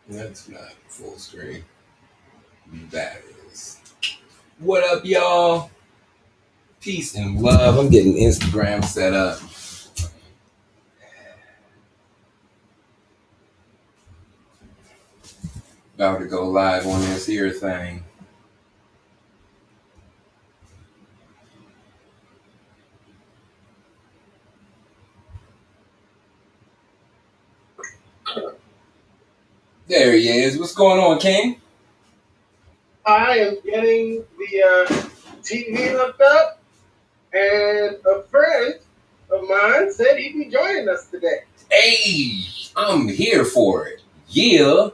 That's not full screen. That is. What up, y'all? Peace and love. I'm getting Instagram set up. About to go live on this here thing. There he is. What's going on, King? I am getting the TV hooked up, and a friend of mine said he'd be joining us today. Hey, I'm here for it. Yeah.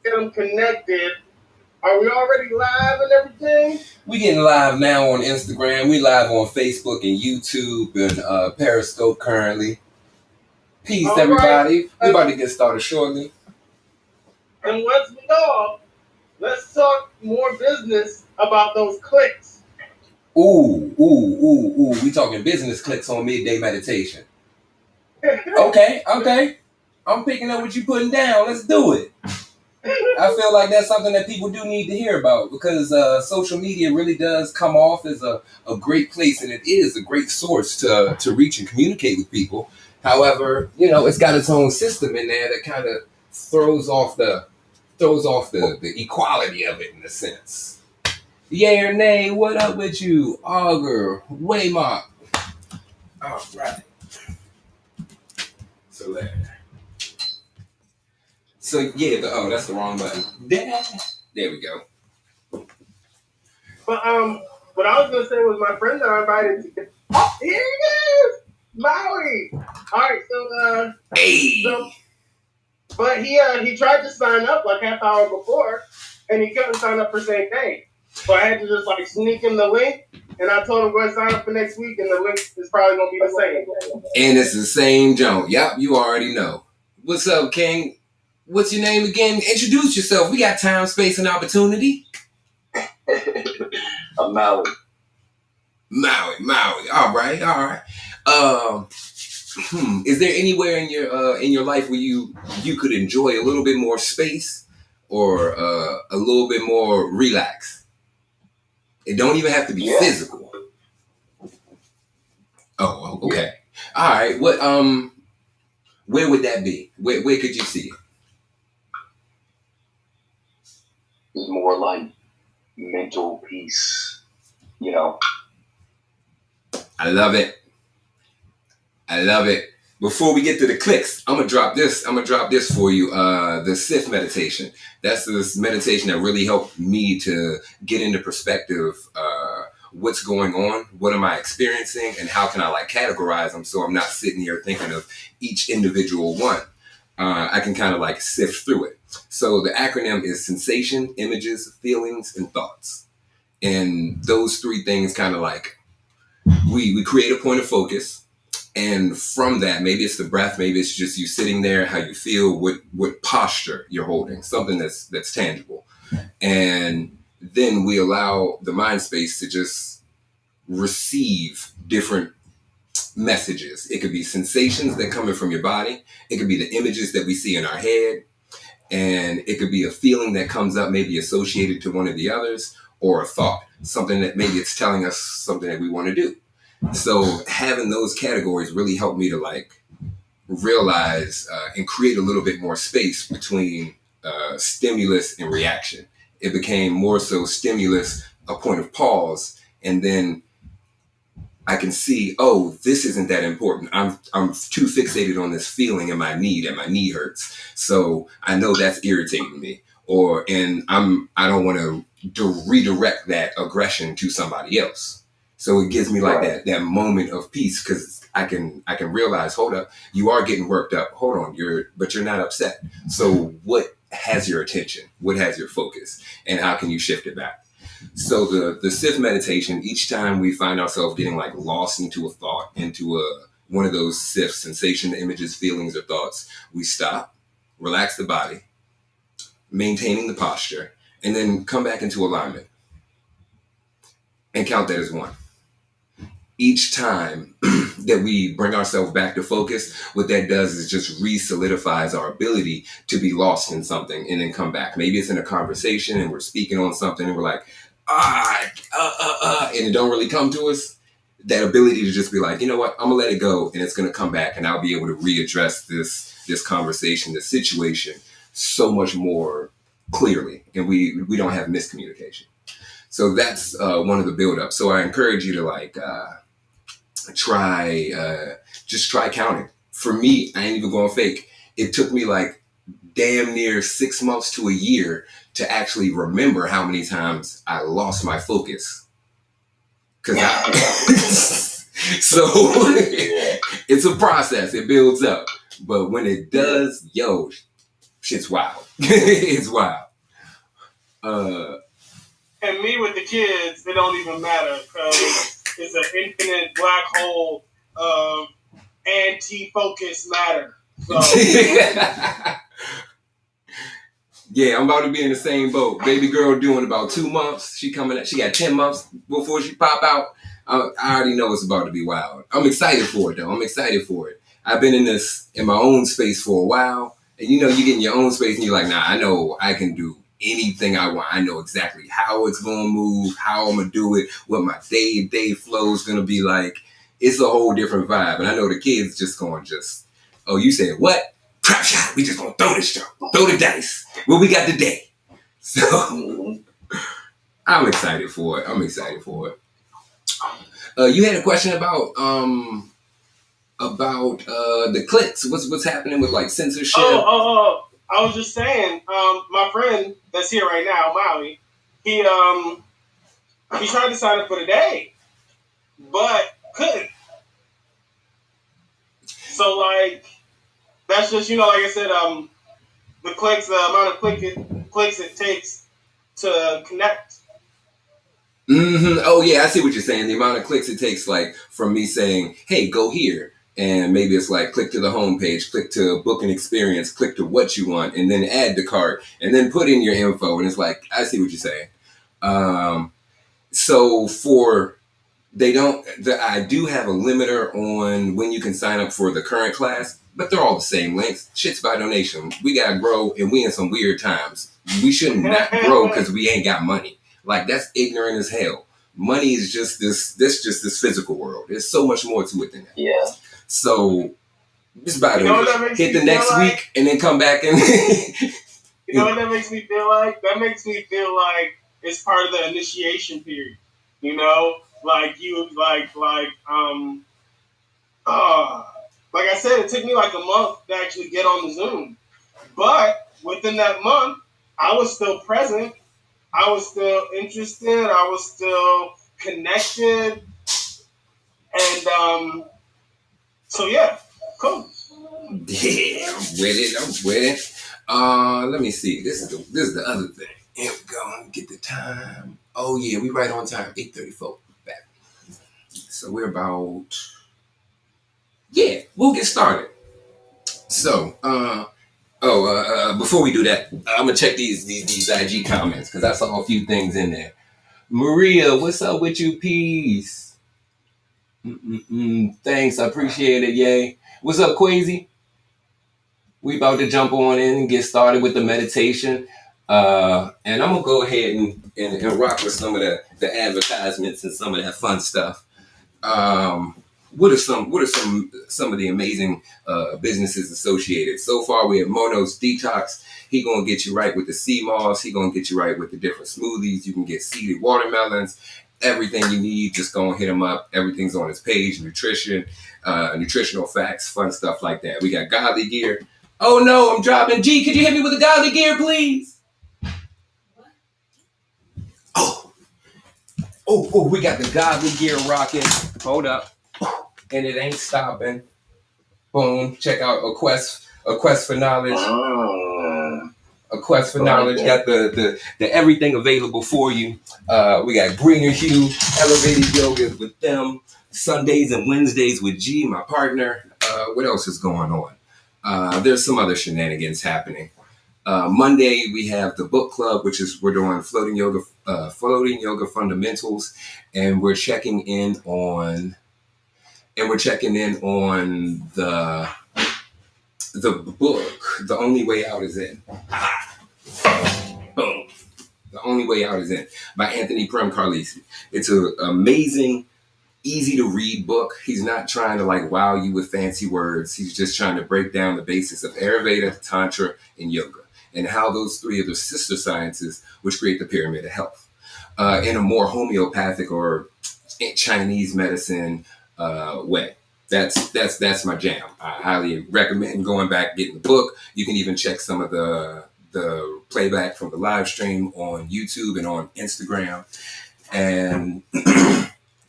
Get them connected. Are we already live and everything? We getting live now on Instagram. We live on Facebook and YouTube and Periscope currently. Peace, All everybody. right. We about to get started shortly. And once we go, let's talk more business about those clicks. Ooh. We talking business clicks on midday meditation. Okay. I'm picking up what you putting down. Let's do it. I feel like that's something that people do need to hear about because social media really does come off as a great place, and it is a great source to reach and communicate with people. However, it's got its own system in there that kind of throws off the equality of it in a sense. Yay or nay, what up with you? Augur, Waymark. All right. So there. So yeah, that's the wrong button. There we go. But what I was gonna say was my friend that I invited to. Oh, here he is, Maui. All right, so Hey. But he tried to sign up like half hour before, and he couldn't sign up for same day. So I had to just like sneak him the link, and I told him go and sign up for next week, and the link is probably gonna be the same. And it's the same Joan. Yep, you already know. What's up, King? What's your name again? Introduce yourself. We got time, space, and opportunity. I'm Maui. Maui. All right. Is there anywhere in your life where you could enjoy a little bit more space or a little bit more relax? It don't even have to be physical. Oh, okay. All right. What where would that be? Where could you see it? It's more like mental peace, I love it. Before we get to the clicks, I'm gonna drop this for you. The Sith meditation. That's this meditation that really helped me to get into perspective. What's going on? What am I experiencing? And how can I categorize them so I'm not sitting here thinking of each individual one. I can kind of sift through it. So the acronym is sensation, images, feelings, and thoughts. And those three things kind of we create a point of focus. And from that, maybe it's the breath, maybe it's just you sitting there, how you feel, what posture you're holding, something that's tangible. And then we allow the mind space to just receive different messages. It could be sensations that come in from your body. It could be the images that we see in our head. And it could be a feeling that comes up, maybe associated to one of the others, or a thought, something that maybe it's telling us something that we want to do. So having those categories really helped me to realize and create a little bit more space between stimulus and reaction. It became more so stimulus, a point of pause, and then I can see, oh, this isn't that important. I'm too fixated on this feeling in my knee that my knee hurts. So I know that's irritating me. And I don't want to redirect that aggression to somebody else. So it gives me that moment of peace because I can realize, hold up, you are getting worked up. Hold on, but you're not upset. So what has your attention? What has your focus? And how can you shift it back? So the Sith meditation, each time we find ourselves getting lost into a thought, into one of those Sith sensation, images, feelings, or thoughts, we stop, relax the body, maintaining the posture, and then come back into alignment and count that as one. each time that we bring ourselves back to focus, what that does is just re-solidifies our ability to be lost in something and then come back. Maybe it's in a conversation and we're speaking on something and we're like, and it don't really come to us. That ability to just be like, you know what, I'm gonna let it go and it's gonna come back and I'll be able to readdress this conversation, this situation so much more clearly, and we don't have miscommunication. So that's one of the build-ups. So I encourage you to like just try counting. For me, I ain't even going fake. It took me like damn near 6 months to a year to actually remember how many times I lost my focus. So it's a process. It builds up. But when it does, yo, shit's wild. It's wild. And me with the kids, it don't even matter because it's an infinite black hole of anti-focus matter. So. Yeah, I'm about to be in the same boat. Baby girl doing about 2 months. She got 10 months before she pop out. I already know it's about to be wild. I'm excited for it though. I'm excited for it. I've been in my own space for a while. And you get in your own space and you're like, nah, I know I can do anything I want. I know exactly how it's going to move, how I'm going to do it, what my day flow is going to be like. It's a whole different vibe. And I know the kids just going oh, you said what? Trap shot. We just going to throw this show. Throw the dice. Well, we got the day. So I'm excited for it. You had a question about the clicks. What's happening with like censorship? Oh. I was just saying, my friend that's here right now, Maui, he tried to sign up for the day, but couldn't. So like that's just like I said, the clicks, the amount of clicks it takes to connect. Mm-hmm. Oh yeah, I see what you're saying. The amount of clicks it takes, like from me saying, "Hey, go here," and maybe it's like click to the homepage, click to book an experience, click to what you want, and then add the cart, and then put in your info. And it's like, I see what you're saying. So I do have a limiter on when you can sign up for the current class, but they're all the same links. Shit's by donation. We gotta grow, and we in some weird times. We shouldn't not grow because we ain't got money. Like, that's ignorant as hell. Money is just this physical world. There's so much more to it than that. Yeah. So just by donation. Hit the next week and then come back and you know what that makes me feel like? That makes me feel like it's part of the initiation period. Like I said, it took me like a month to actually get on the Zoom. But within that month, I was still present. I was still interested. I was still connected. And so yeah, cool. Yeah, I'm with it. Let me see. This is the other thing. Here we go. Get the time. Oh yeah, we right on time. 8:34. Back. So we're about. Yeah, we'll get started. So, before we do that, I'm gonna check these IG comments because I saw a few things in there. Maria, what's up with you? Peace. Thanks, I appreciate it. Yay. What's up, Quasi? We about to jump on in and get started with the meditation. And I'm gonna go ahead and rock with some of the advertisements and some of that fun stuff. What are some of the amazing businesses associated? So far, we have Mono's Detox. He gonna get you right with the sea moss. He gonna get you right with the different smoothies. You can get seeded watermelons. Everything you need, just go and hit him up. Everything's on his page. Nutrition, nutritional facts, fun stuff like that. We got Godly Gear. Oh no, I'm dropping. G, could you hit me with the Godly Gear, please? Oh, we got the Godly Gear rocking. Hold up. And it ain't stopping. Boom. Check out A Quest for Knowledge. A Quest for Knowledge. Got the everything available for you. We got Greener Hue, Elevated Yoga with them. Sundays and Wednesdays with G, my partner. What else is going on? There's some other shenanigans happening. Monday we have the book club, which is we're doing floating yoga fundamentals, and we're checking in on And we're checking in on the book, The Only Way Out Is In. Boom. The Only Way Out Is In by Anthony Prem Carlisi. It's an amazing, easy to read book. He's not trying to like wow you with fancy words. He's just trying to break down the basics of Ayurveda, Tantra, and Yoga, and how those three are the sister sciences which create the pyramid of health in a more homeopathic or Chinese medicine way. That's my jam. I highly recommend going back, getting the book. You can even check some of the playback from the live stream on YouTube and on Instagram. And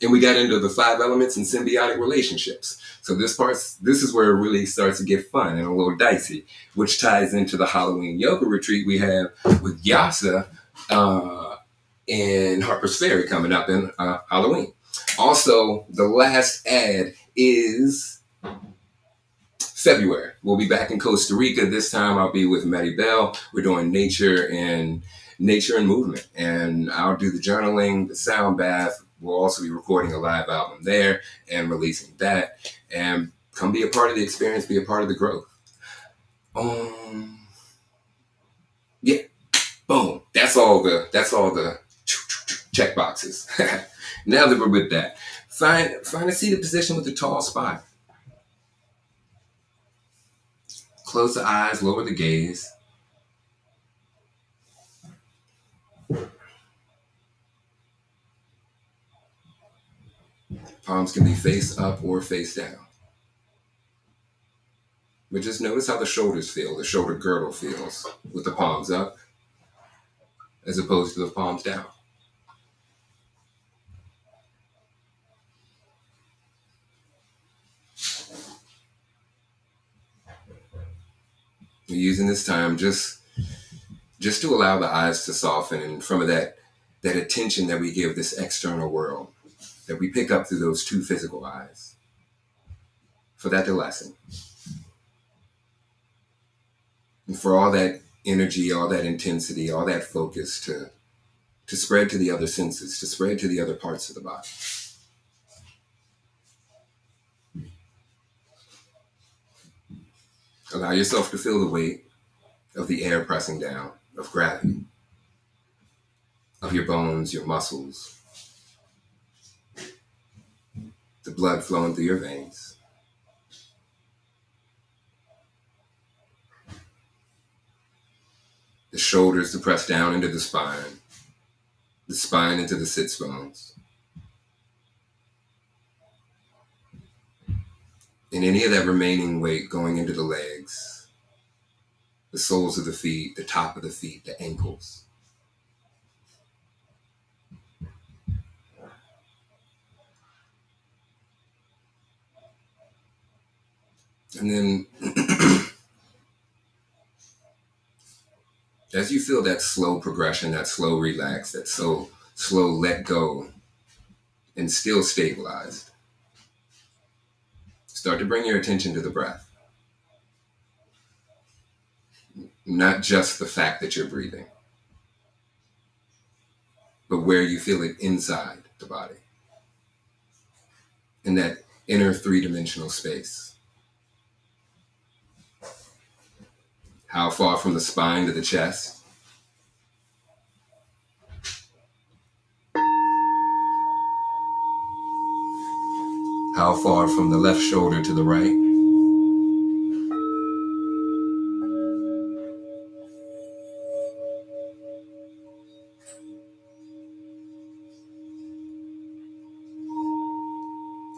and we got into the 5 elements and symbiotic relationships. So this is where it really starts to get fun and a little dicey, which ties into the Halloween yoga retreat we have with Yasa in Harper's Ferry coming up in Halloween. Also, the last ad is February. We'll be back in Costa Rica. This time I'll be with Maddie Bell. We're doing nature and movement. And I'll do the journaling, the sound bath. We'll also be recording a live album there and releasing that. And come be a part of the experience, be a part of the growth. Yeah. Boom. That's all the check boxes. Now that we're with that, find a seated position with a tall spine. Close the eyes, lower the gaze. Palms can be face up or face down. But just notice how the shoulders feel, the shoulder girdle feels with the palms up as opposed to the palms down. We're using this time just to allow the eyes to soften and from that attention that we give this external world that we pick up through those 2 physical eyes, for that to lessen. And for all that energy, all that intensity, all that focus to spread to the other senses, to spread to the other parts of the body. Allow yourself to feel the weight of the air pressing down, of gravity, of your bones, your muscles, the blood flowing through your veins. The shoulders to press down into the spine into the sits bones. And any of that remaining weight going into the legs, the soles of the feet, the top of the feet, the ankles. And then as you feel that slow progression, that slow relax, that slow let go and still stabilized, start to bring your attention to the breath. Not just the fact that you're breathing, but where you feel it inside the body, in that inner 3-dimensional space. How far from the spine to the chest? How far from the left shoulder to the right?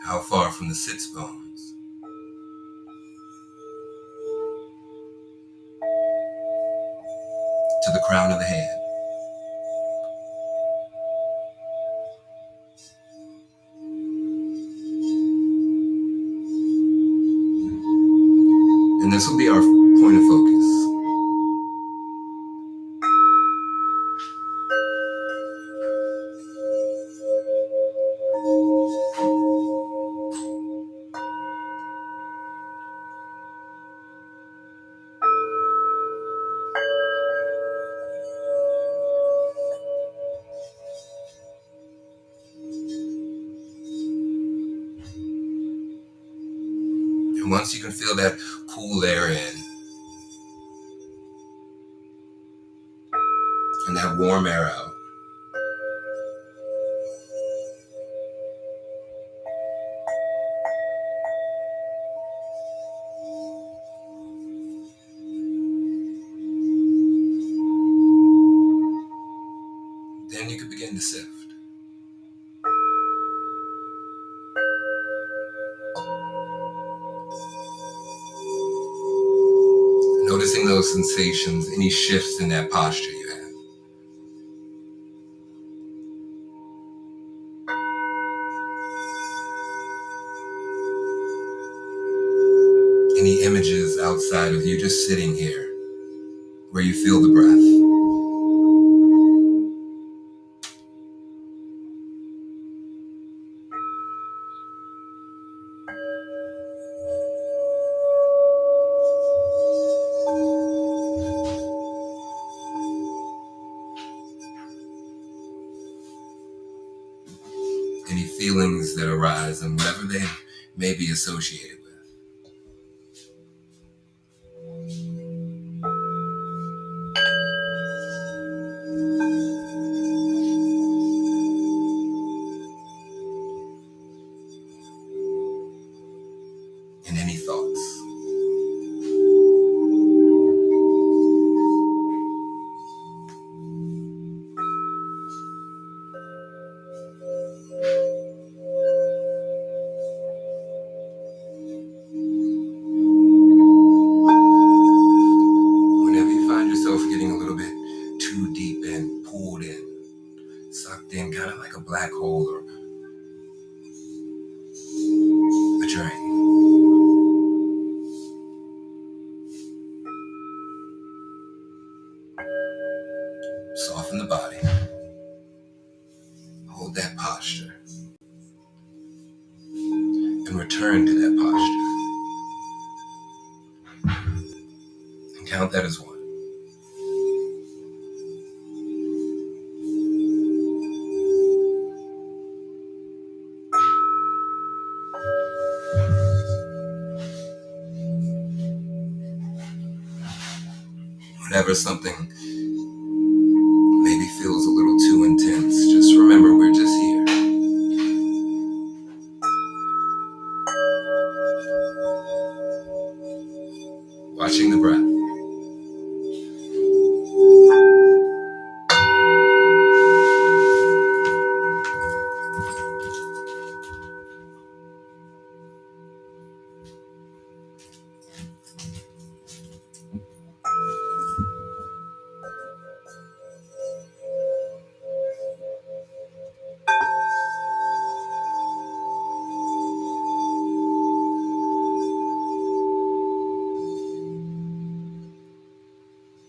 How far from the sits bones to the crown of the head? And this will be our point of focus. once you can feel that cool air in and that warm air out, then you can begin to sift. Noticing those sensations, any shifts in that posture you have. Any images outside of you just sitting here where you feel the breath. Any feelings that arise and whatever they may be associated with. And any thoughts. Whenever you find yourself getting a little bit too deep in, pulled in, sucked in, kind of like a black hole or a drain. Soften the body. Hold that posture. And return to that posture. And count that as one. Whenever something maybe feels a little too intense, just remember we're just here. Watching the breath.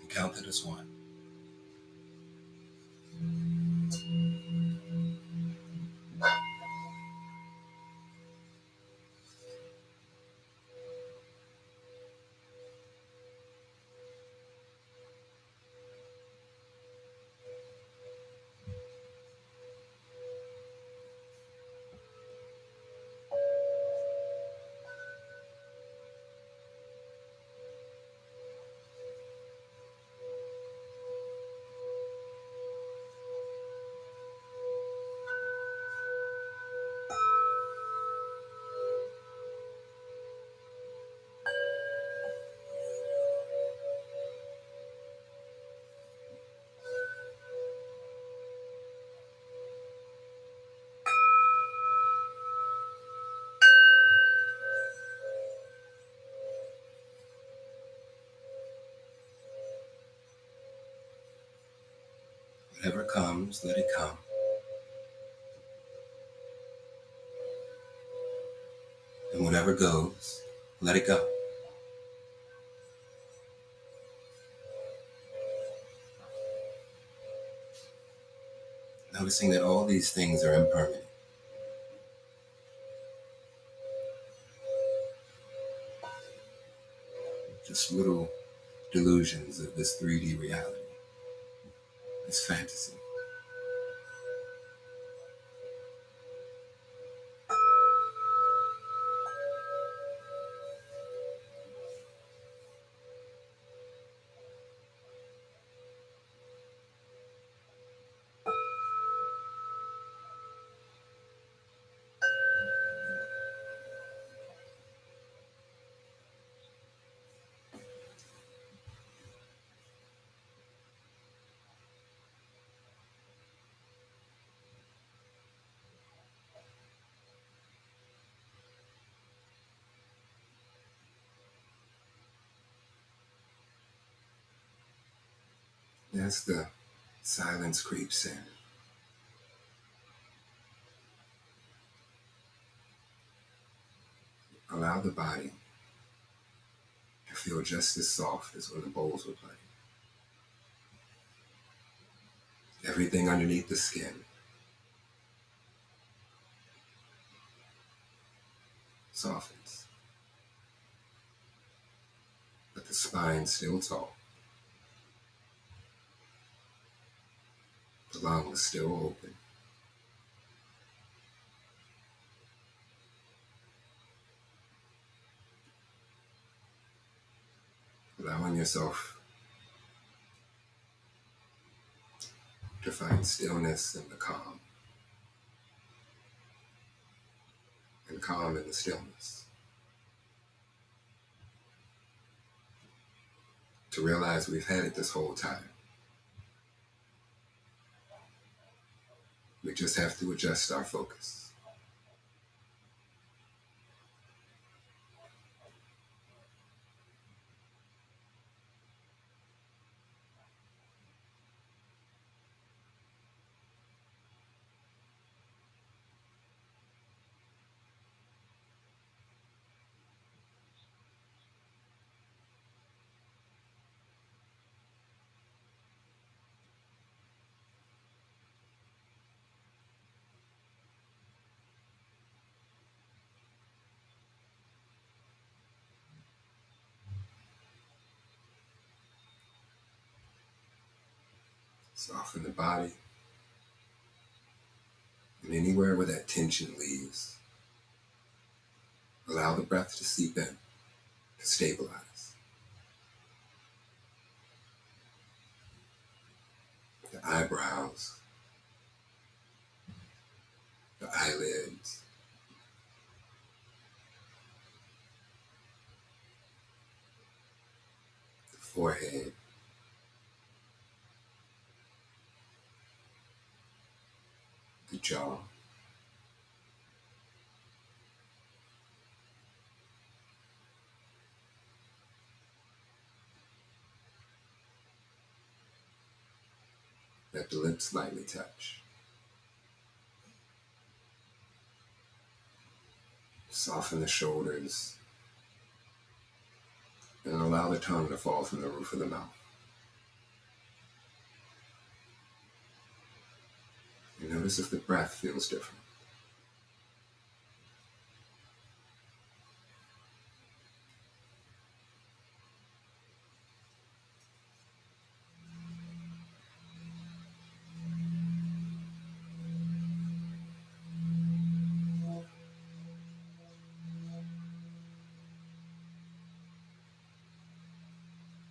And count that as one. Whatever comes, let it come. And whatever goes, let it go. Noticing that all these things are impermanent. Just little delusions of this 3D reality, this fantasy. As the silence creeps in, allow the body to feel just as soft as when the bowls were playing. Everything underneath the skin softens, but the spine still tall, the lungs still open. Allowing yourself to find stillness in the calm, and calm in the stillness. To realize we've had it this whole time. We just have to adjust our focus. Soften the body, and anywhere where that tension leaves, allow the breath to seep in, to stabilize. The eyebrows, the eyelids, the forehead, the jaw. Let the lips lightly touch. Soften the shoulders, and allow the tongue to fall from the roof of the mouth. And notice if the breath feels different.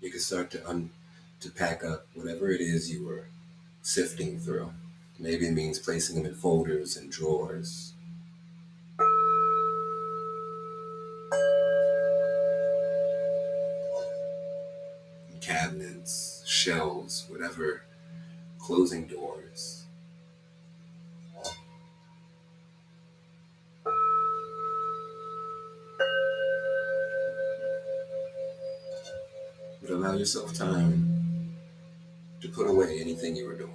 You can start to pack up whatever it is you were sifting through. Maybe it means placing them in folders and drawers. Cabinets, shelves, whatever, closing doors. But allow yourself time to put away anything you were doing,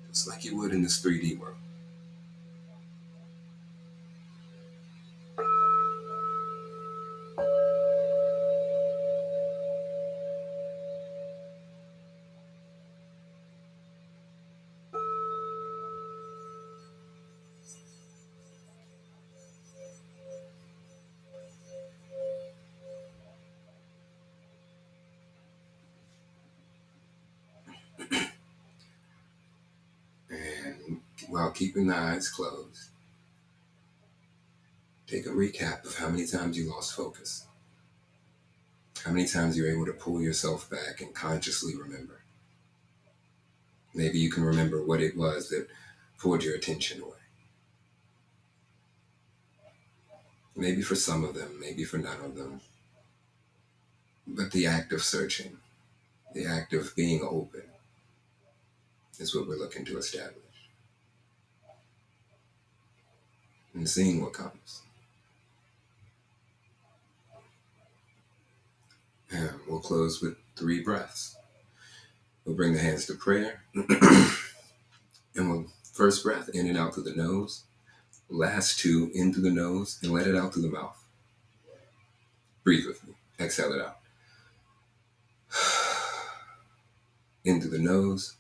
just like you would in this 3D world. And while keeping the eyes closed, take a recap of how many times you lost focus. How many times you're able to pull yourself back and consciously remember. Maybe you can remember what it was that pulled your attention away. Maybe for some of them, maybe for none of them. But the act of searching, the act of being open, is what we're looking to establish. And seeing what comes. And we'll close with 3 breaths. We'll bring the hands to prayer. And we'll first breath in and out through the nose. Last two in through the nose and let it out through the mouth. Breathe with me. Exhale it out. In through the nose.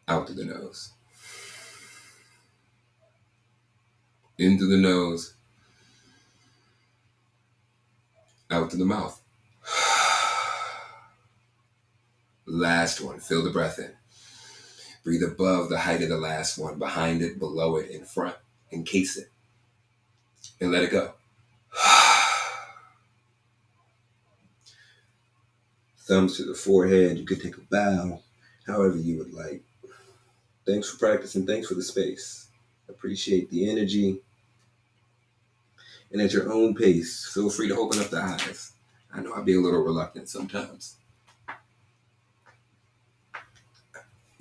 Out through the nose. In through the nose. Out through the mouth. Last one. Feel the breath in. Breathe above the height of the last one, behind it, below it, in front. Encase it. And let it go. Thumbs to the forehead. You could take a bow, however you would like. Thanks for practicing. Thanks for the space. Appreciate the energy. And at your own pace, feel free to open up the eyes. I know I'd be a little reluctant sometimes.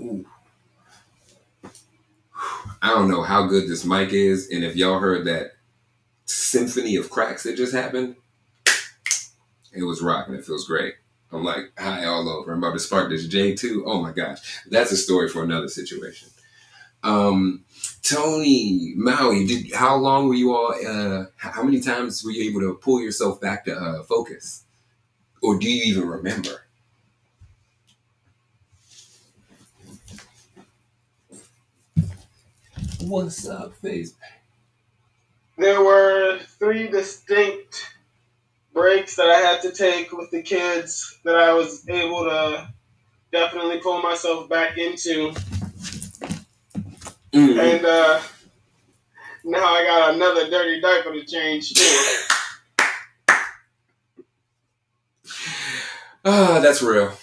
Ooh. I don't know how good this mic is, and if y'all heard that symphony of cracks that just happened, it was rocking. It feels great. I'm like high all over. I'm about to spark this J2. Oh my gosh. That's a story for another situation. Tony, Maui, how long were you all, how many times were you able to pull yourself back to focus? Or do you even remember? What's up, face? There were 3 distinct breaks that I had to take with the kids that I was able to definitely pull myself back into. Mm-hmm. And now I got another dirty diaper to change too. That's real.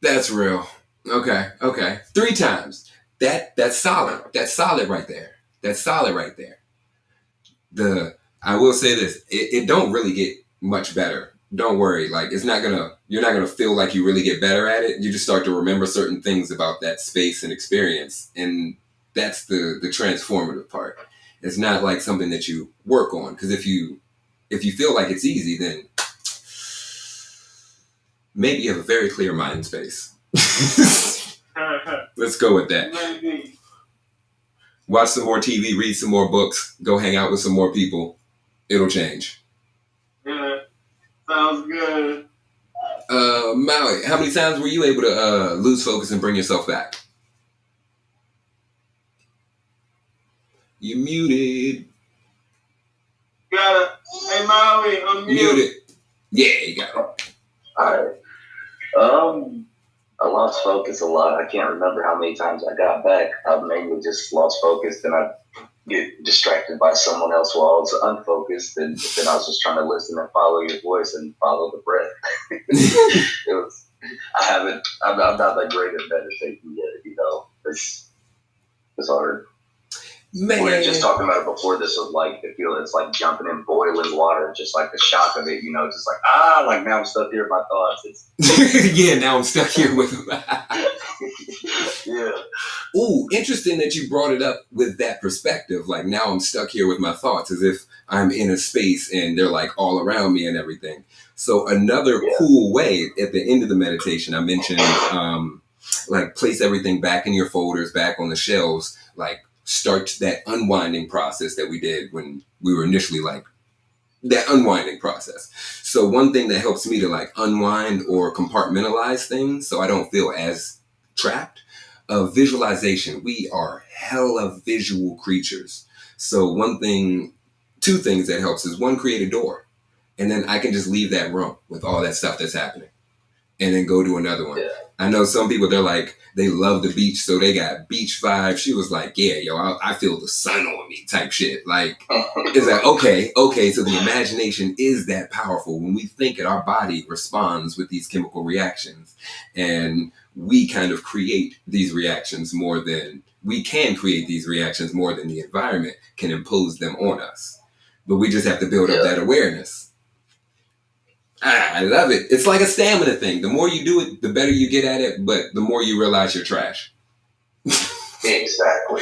That's real. Okay. 3 times. That's solid. That's solid right there. That's solid right there. I will say this, it don't really get much better. Don't worry. Like you're not gonna feel like you really get better at it. You just start to remember certain things about that space and experience. And that's the transformative part. It's not like something that you work on. Because if you feel like it's easy, then maybe you have a very clear mind space. Let's go with that. Maybe. Watch some more TV, read some more books, go hang out with some more people. It'll change. Yeah, sounds good. Maui, how many times were you able to lose focus and bring yourself back? You muted. Got it. Hey, Maui, I'm muted. Yeah, you got it. All right. I lost focus a lot. I can't remember how many times I got back. I mainly just lost focus. Then I get distracted by someone else while I was unfocused. And then I was just trying to listen and follow your voice and follow the breath. I'm not that great at meditating yet, you know. It's hard. Man. We were just talking about it before. This was like, it's like jumping in boiling water, just like the shock of it, you know, just like now I'm stuck here with my thoughts. Yeah, now I'm stuck here with them. Yeah. Ooh, interesting that you brought it up with that perspective. Like now I'm stuck here with my thoughts as if I'm in a space and they're like all around me and everything. So another cool way at the end of the meditation, I mentioned like place everything back in your folders, back on the shelves, like start that unwinding process that we did when we were initially like that unwinding process. So one thing that helps me to like unwind or compartmentalize things so I don't feel as trapped, visualization. We are hella visual creatures. So two things that helps is one, create a door. And then I can just leave that room with all that stuff that's happening and then go to another one. Yeah. I know some people, they're like, they love the beach, so they got beach vibes. She was like, yeah, yo, I feel the sun on me type shit. Like, it's like, okay, so the imagination is that powerful. When we think it, our body responds with these chemical reactions. And we kind of create these reactions more than the environment can impose them on us. But we just have to build up that awareness. I love it. It's like a stamina thing. The more you do it, the better you get at it, but the more you realize you're trash. Exactly.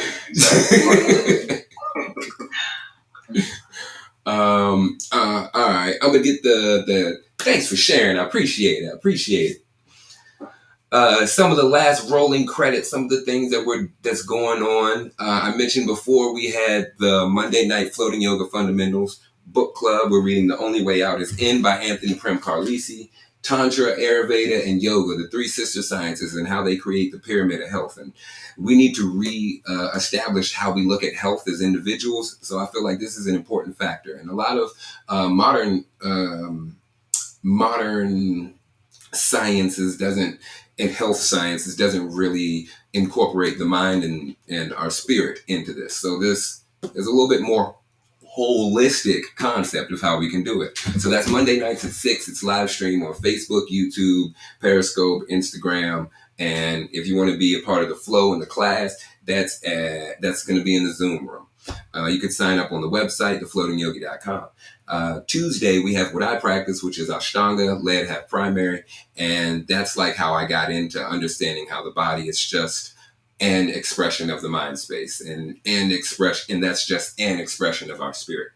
All right. I'm gonna get the thanks for sharing. I appreciate it. Some of the last rolling credits, some of the things that's going on. I mentioned before we had the Monday night floating yoga fundamentals book club. We're reading The Only Way Out is In by Anthony Prem Carlisi. Tantra, Ayurveda, and yoga, the three sister sciences, and how they create the pyramid of health. And we need to establish how we look at health as individuals. So I feel like this is an important factor. And a lot of modern sciences doesn't and health sciences doesn't really incorporate the mind and our spirit into this. So this is a little bit more holistic concept of how we can do it. So that's Monday nights at 6. It's live stream on Facebook, YouTube, Periscope, Instagram. And if you want to be a part of the flow in the class, that's going to be in the Zoom room. You can sign up on the website, thefloatingyogi.com. Tuesday, we have what I practice, which is Ashtanga, lead half primary. And that's like how I got into understanding how the body is just an expression of the mind space and that's just an expression of our spirit.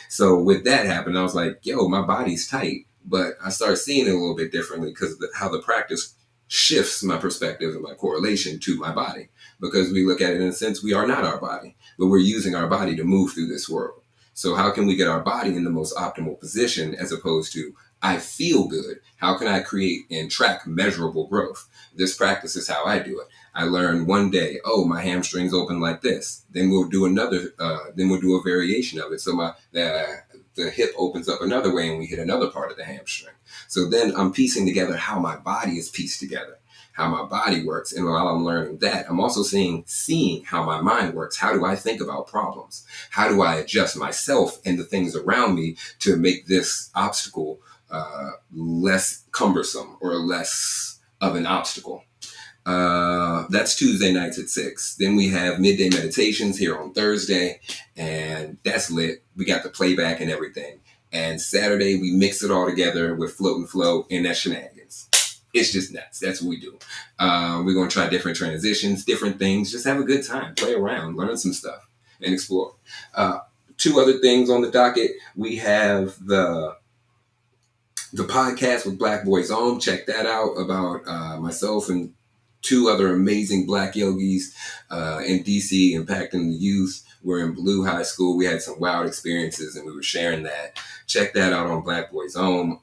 So with that happened, I was like, yo, my body's tight. But I started seeing it a little bit differently because of how the practice shifts my perspective and my correlation to my body. Because we look at it in a sense, we are not our body, but we're using our body to move through this world. So how can we get our body in the most optimal position as opposed to, I feel good? How can I create and track measurable growth? This practice is how I do it. I learned one day, oh, my hamstrings open like this. Then we'll do a variation of it. So the hip opens up another way and we hit another part of the hamstring. So then I'm piecing together how my body is pieced together, how my body works. And while I'm learning that, I'm also seeing how my mind works. How do I think about problems? How do I adjust myself and the things around me to make this obstacle less cumbersome or less of an obstacle? That's Tuesday nights at 6. Then we have midday meditations here on Thursday, and that's lit. We got the playback and everything. And Saturday, we mix it all together with Float and Flow, and that's shenanigans. It's just nuts. That's what we do. We're going to try different transitions, different things. Just have a good time. Play around. Learn some stuff and explore. Two other things on the docket. We have the podcast with Black Boys On. Check that out about myself and two other amazing Black yogis in DC impacting the youth. We're in Blue High School. We had some wild experiences and we were sharing that. Check that out on Black Boys On.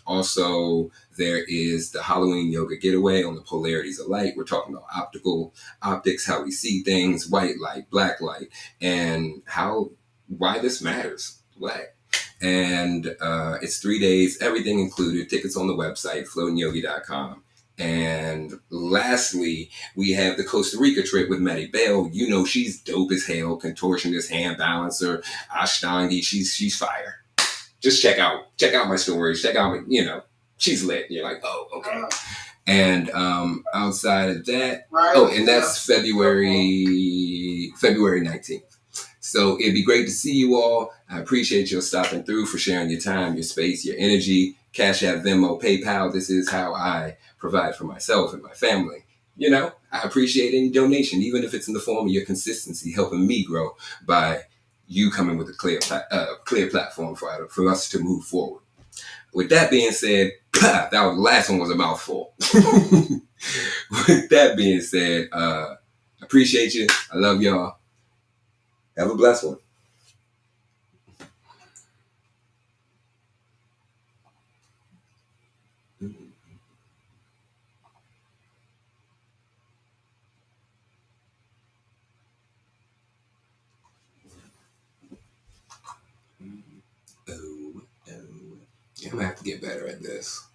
Also, there is the Halloween Yoga Getaway on the polarities of light. We're talking about optics, how we see things, white light, black light, and why this matters. Black. And it's 3 days, everything included. Tickets on the website, floatingyogi.com. And lastly, we have the Costa Rica trip with Maddie Bell. You know, she's dope as hell, contortionist, hand balancer, Ashtangi. She's fire. Just check out my stories. Check out she's lit. You're like, oh, okay. And outside of that, and that's February 19th. So it'd be great to see you all. I appreciate your stopping through, for sharing your time, your space, your energy. Cash App, Venmo, PayPal. This is how I provide for myself and my family. I appreciate any donation, even if it's in the form of your consistency, helping me grow by you coming with a clear platform for us to move forward. With that being said, the last one was a mouthful. With that being said, appreciate you. I love y'all. Have a blessed one. I'm gonna have to get better at this.